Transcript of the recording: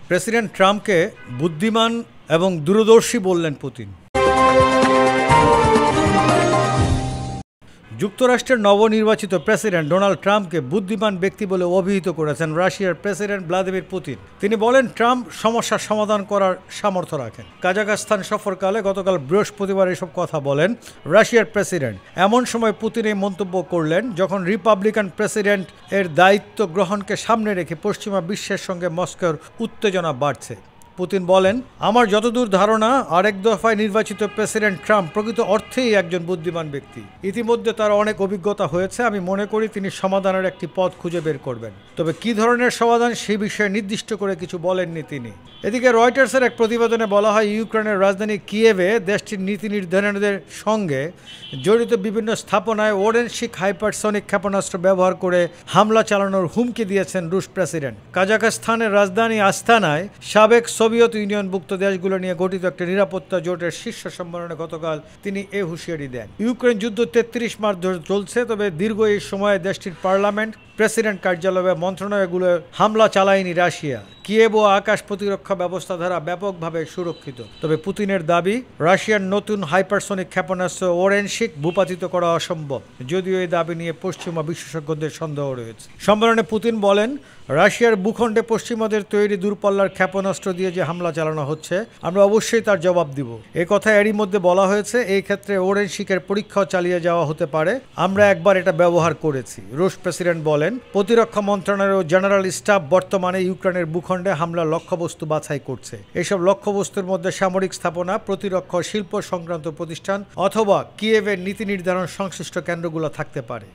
President ট্রাম্পকে বুদ্ধিমান এবং দূরদর্শী বললেন পুতিন। যুক্তরাষ্ট্রের নবনির্বাচিত প্রেসিডেন্ট ডোনাল্ড ট্রাম্পকে বুদ্ধিমান ব্যক্তি বলে অভিহিত করেছেন রাশিয়ার প্রেসিডেন্ট ভ্লাদিমির পুতিন। তিনি বলেন, ট্রাম্প সমস্যার সমাধান করার সামর্থ্য রাখেন। কাজাখস্তান সফরকালে গতকাল বৃহস্পতিবার এসব কথা বলেন রাশিয়ার প্রেসিডেন্ট। এমন সময় পুতিন এই মন্তব্য করলেন যখন রিপাবলিকান প্রেসিডেন্ট এর দায়িত্ব গ্রহণকে সামনে রেখে পশ্চিমা বিশ্বের সঙ্গে মস্কোর উত্তেজনা বাড়ছে। পুতিন বলেন, আমার যতদূর ধারণা আরেক দফায় নির্বাচিত প্রেসিডেন্ট ট্রাম্প প্রকৃত অর্থেই একজন বুদ্ধিমান ব্যক্তি। ইতিমধ্যে তার অনেক অভিজ্ঞতা হয়েছে। আমি মনে করি তিনি সমাধানের একটি পথ খুঁজে বের করবেন। তবে কী ধরনের সমাধান সেই বিষয়ে নির্দিষ্ট করে কিছু বলেননি তিনি। এদিকে রয়টার্সের এক প্রতিবেদনে বলা হয়, ইউক্রেনের রাজধানী কিয়েভে দেশটির নীতি নির্ধারণীদের সঙ্গে জড়িত বিভিন্ন স্থাপনায় ওরেনশিক হাইপারসনিক ক্ষেপণাস্ত্র ব্যবহার করে হামলা চালানোর হুমকি দিয়েছেন রুশ প্রেসিডেন্ট। কাজাখস্তানের রাজধানী আস্তানায় সাবেক সোভিয়েত ইউনিয়নভুক্ত দেশগুলো নিয়ে গঠিত একটা নিরাপত্তা জোটের শীর্ষ সম্মেলনে গতকাল তিনি এ হুঁশিয়ারি দেন। ইউক্রেন যুদ্ধ 33 মাস ধরে চলছে, তবে দীর্ঘ এই সময়ে দেশটির পার্লামেন্ট, প্রেসিডেন্ট কার্যালয়, মন্ত্রণালয়গুলো হামলা চালায়নি রাশিয়া। কিয়েভ ও আকাশ প্রতিরক্ষা ব্যবস্থা দ্বারা ব্যাপকভাবে সুরক্ষিত। তবে পুতিনের দাবি, রাশিয়ার নতুন হাইপারসনিক ক্ষেপণাস্ত্র ওরেনশিক ভূপাতিত করা অসম্ভব, যদিও এই দাবি নিয়ে পশ্চিমা বিশেষজ্ঞদের সন্দেহ রয়েছে। সম্মেলনে পুতিন বলেন, রাশিয়ার ভূখণ্ডে পশ্চিমাদের তৈরি দূরপাল্লার ক্ষেপণাস্ত্র দিয়ে যে হামলা চালানো হচ্ছে, আমরা অবশ্যই তার জবাব দিব। এ কথা এরই মধ্যে বলা হয়েছে, এই ক্ষেত্রে ওরেনশিকের পরীক্ষাও চালিয়ে যাওয়া হতে পারে। আমরা একবার এটা ব্যবহার করেছি। রুশ প্রেসিডেন্ট বলেন, প্রতিরক্ষা মন্ত্রণালয় ও জেনারেল স্টাফ বর্তমানে ইউক্রেনের ভূখণ্ডে হামলার লক্ষ্যবস্তু বাছাই করছে। এসব লক্ষ্যবস্তুর মধ্যে সামরিক স্থাপনা, প্রতিরক্ষা শিল্প সংক্রান্ত প্রতিষ্ঠান অথবা কিয়েভের নীতি নির্ধারণ সংশ্লিষ্ট কেন্দ্রগুলো থাকতে পারে।